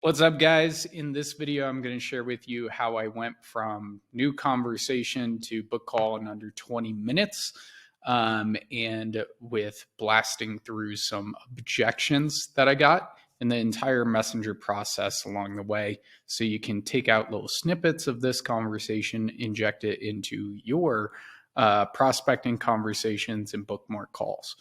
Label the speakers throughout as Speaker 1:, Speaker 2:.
Speaker 1: What's up, guys? In this video, I'm going to share with you how I went from new conversation to book call in under 20 minutes, and with blasting through some objections that I got in the entire messenger process along the way. So you can take out little snippets of this conversation, inject it into your prospecting conversations, and book more calls.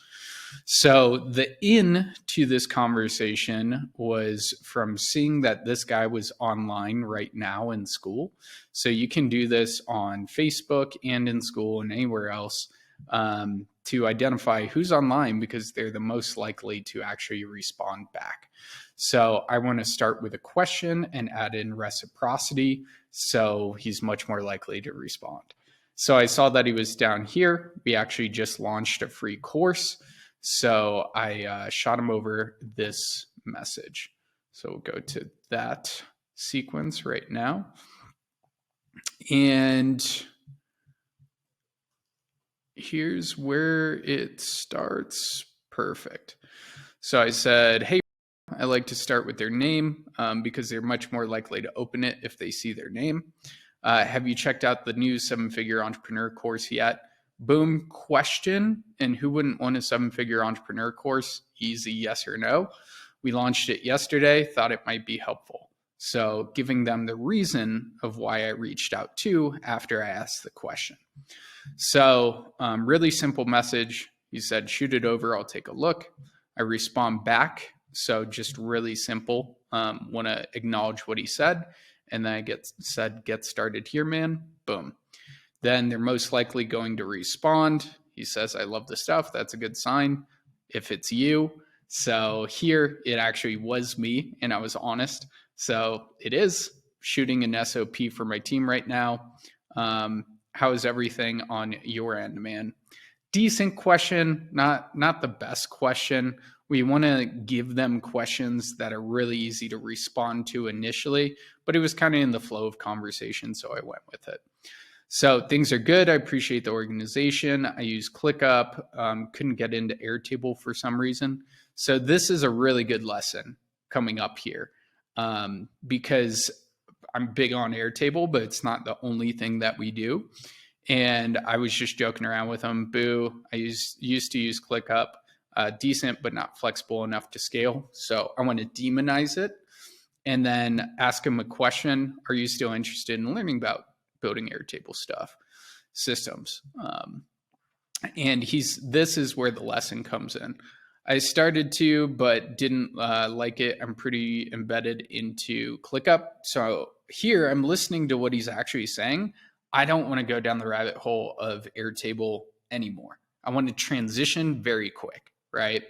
Speaker 1: So the in to this conversation was from seeing that this guy was online right now in school. So you can do this on Facebook and in school and anywhere else, to identify who's online because they're the most likely to actually respond back. So I want to start with a question and add in reciprocity, so he's much more likely to respond. So I saw that he was down here. We actually just launched a free course. So I shot him over this message. So we'll go to that sequence right now. And here's where it starts. Perfect. So I said, hey, I like to start with their name because they're much more likely to open it if they see their name. Have you checked out the new 7-figure entrepreneur course yet? Boom, question. And who wouldn't want a 7-figure entrepreneur course? Easy yes or no. We launched it yesterday, thought it might be helpful. So giving them the reason of why I reached out to after I asked the question. So really simple message. He said, shoot it over, I'll take a look. I respond back. So just really simple. Want to acknowledge what he said. And then I get started here, man. Boom. Then they're most likely going to respond. He says, I love the stuff. That's a good sign if it's you. So here it actually was me and I was honest. So it is shooting an SOP for my team right now. How is everything on your end, man? Decent question, not the best question. We want to give them questions that are really easy to respond to initially, but it was kind of in the flow of conversation, so I went with it. So things are good. I appreciate the organization. I use ClickUp. Couldn't get into Airtable for some reason. So this is a really good lesson coming up here, because I'm big on Airtable, but it's not the only thing that we do. And I was just joking around with him. Boo. I used to use ClickUp. Decent, but not flexible enough to scale. So I want to demonize it and then ask him a question. Are you still interested in learning about building Airtable stuff, systems? And this is where the lesson comes in. I started to, but didn't like it. I'm pretty embedded into ClickUp. So here I'm listening to what he's actually saying. I don't want to go down the rabbit hole of Airtable anymore. I want to transition very quick, right?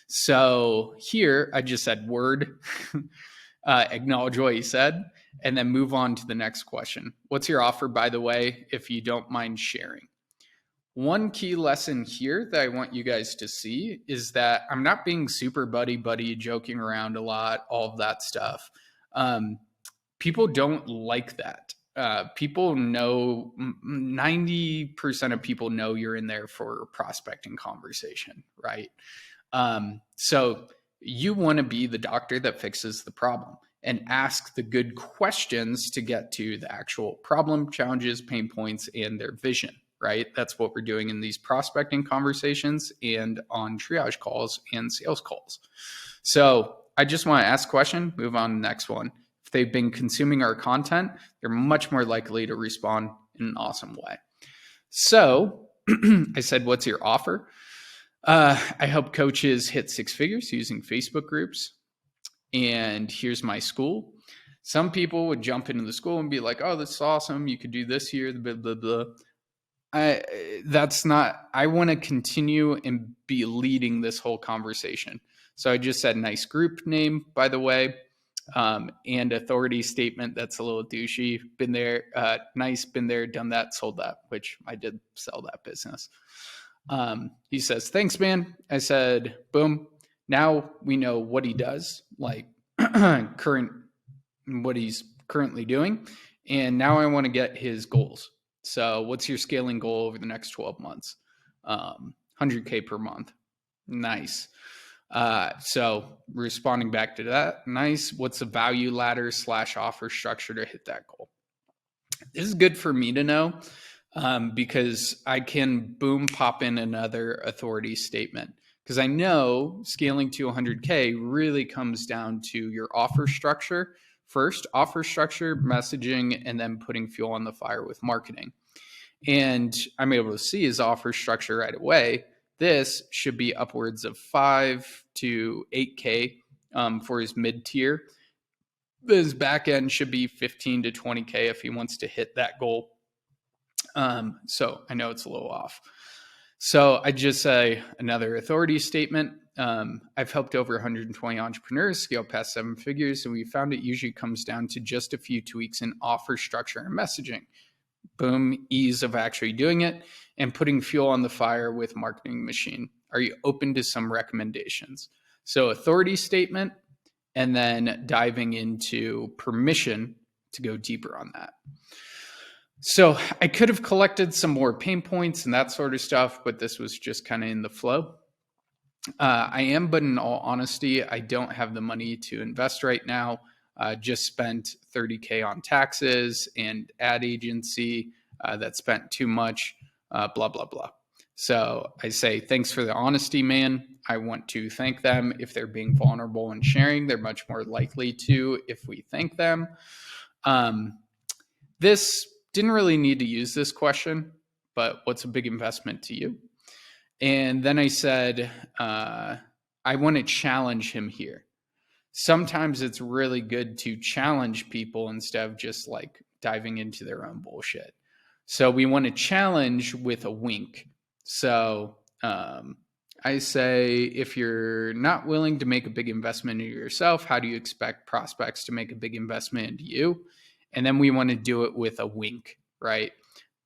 Speaker 1: So here I just said word, acknowledge what he said, and then move on to the next question. What's your offer, by the way, if you don't mind sharing? One key lesson here that I want you guys to see is that I'm not being super buddy, joking around a lot, all of that stuff. People don't like that. People know, 90% of people know you're in there for a prospecting conversation, right? So you want to be the doctor that fixes the problem and ask the good questions to get to the actual problem, challenges, pain points, and their vision, right? That's what we're doing in these prospecting conversations and on triage calls and sales calls. So I just want to ask a question, move on to the next one. If they've been consuming our content, they're much more likely to respond in an awesome way. So I said, what's your offer? I help coaches hit 6 figures using Facebook groups. And here's my school. Some people would jump into the school and be like, oh, this is awesome. You could do this here, blah, blah, blah. I want to continue and be leading this whole conversation. So I just said nice group name, by the way, and authority statement. That's a little douchey. Been there, nice, been there, done that, sold that, which I did sell that business. He says, thanks, man. I said, boom. Now we know what he does, like what he's currently doing. And now I want to get his goals. So what's your scaling goal over the next 12 months? 100K per month. Nice. So responding back to that, nice. What's the value ladder / offer structure to hit that goal? This is good for me to know because I can pop in another authority statement. Because I know scaling to 100K really comes down to your offer structure. First, offer structure, messaging, and then putting fuel on the fire with marketing. And I'm able to see his offer structure right away. This should be upwards of 5 to 8K for his mid tier. His back end should be 15 to 20K if he wants to hit that goal. So I know it's a little off. So I just say another authority statement. I've helped over 120 entrepreneurs scale past 7 figures, and we found it usually comes down to just a few tweaks in offer structure and messaging. Boom, ease of actually doing it and putting fuel on the fire with marketing machine. Are you open to some recommendations? So authority statement, and then diving into permission to go deeper on that. So I could have collected some more pain points and that sort of stuff, but this was just kind of in the flow. I am, but in all honesty, I don't have the money to invest right now. Just spent 30K on taxes and ad agency that spent too much, blah, blah, blah. So I say, thanks for the honesty, man. I want to thank them. If they're being vulnerable and sharing, they're much more likely to if we thank them. This didn't really need to use this question, but what's a big investment to you? And then I said, I want to challenge him here. Sometimes it's really good to challenge people instead of just like diving into their own bullshit. So we want to challenge with a wink. So I say, if you're not willing to make a big investment into yourself, how do you expect prospects to make a big investment into you? And then we want to do it with a wink, right?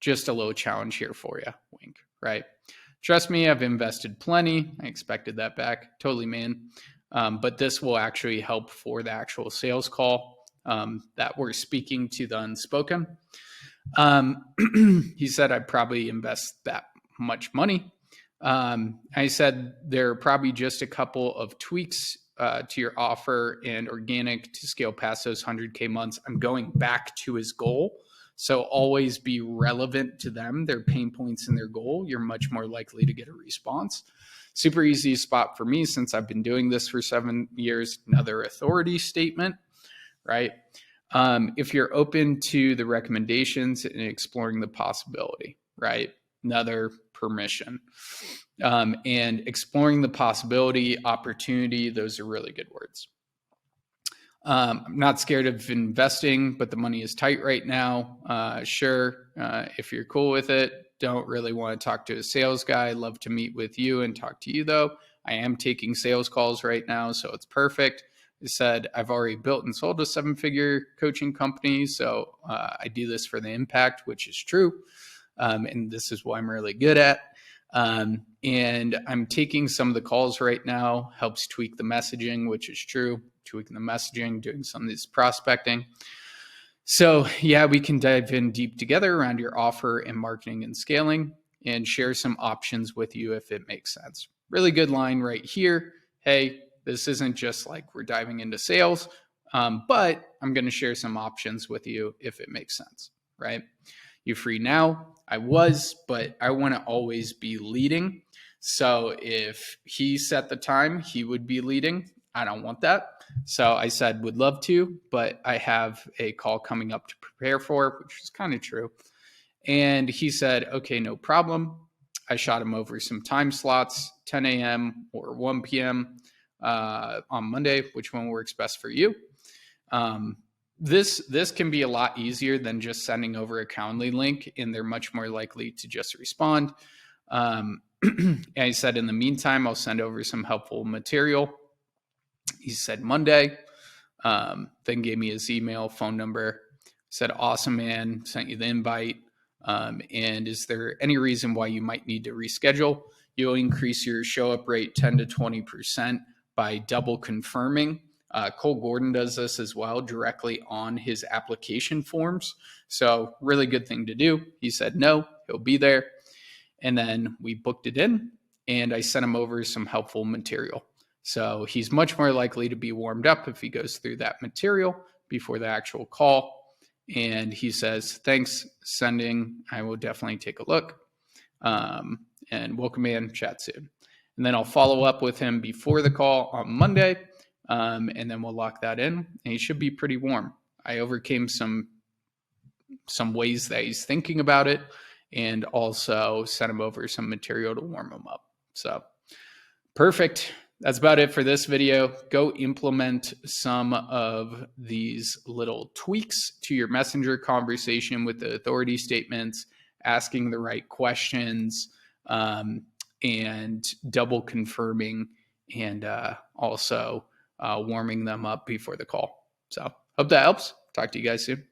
Speaker 1: Just a little challenge here for you, wink, right? Trust me, I've invested plenty. I expected that back. Totally, man. But this will actually help for the actual sales call that we're speaking to the unspoken. He said I'd probably invest that much money. I said there are probably just a couple of tweaks to your offer and organic to scale past those 100K months. I'm going back to his goal. So always be relevant to them, their pain points and their goal. You're much more likely to get a response. Super easy spot for me since I've been doing this for 7 years. Another authority statement, right? If you're open to the recommendations and exploring the possibility, right? Another permission. And exploring the possibility, opportunity, those are really good words. I'm not scared of investing, but the money is tight right now. Sure, if you're cool with it, don't really want to talk to a sales guy. Love to meet with you and talk to you though. I am taking sales calls right now, so it's perfect. I said I've already built and sold a 7-figure coaching company, so I do this for the impact, which is true. And this is what I'm really good at. And I'm taking some of the calls right now, helps tweak the messaging, which is true. Tweaking the messaging, doing some of this prospecting. So yeah, we can dive in deep together around your offer and marketing and scaling and share some options with you if it makes sense. Really good line right here. Hey, this isn't just like we're diving into sales, but I'm going to share some options with you if it makes sense, right? You free now? I was, but I want to always be leading. So if he set the time, he would be leading. I don't want that. So I said, would love to, but I have a call coming up to prepare for, which is kind of true. And he said, okay, no problem. I shot him over some time slots, 10 a.m. or 1 p.m. On Monday, which one works best for you? This can be a lot easier than just sending over a Calendly link, and they're much more likely to just respond. And I said, in the meantime, I'll send over some helpful material. He said Monday, then gave me his email, phone number, said, awesome, man, sent you the invite. And is there any reason why you might need to reschedule? You'll increase your show up rate 10 to 20% by double confirming. Cole Gordon does this as well directly on his application forms. So really good thing to do. He said no, he'll be there. And then we booked it in and I sent him over some helpful material. So he's much more likely to be warmed up if he goes through that material before the actual call. And he says, thanks, sending. I will definitely take a look. And welcome in, chat soon. And then I'll follow up with him before the call on Monday. And then we'll lock that in. And he should be pretty warm. I overcame some ways that he's thinking about it, and also sent him over some material to warm him up. So perfect. That's about it for this video. Go implement some of these little tweaks to your messenger conversation with the authority statements, asking the right questions, and double confirming, and also warming them up before the call. So hope that helps. Talk to you guys soon.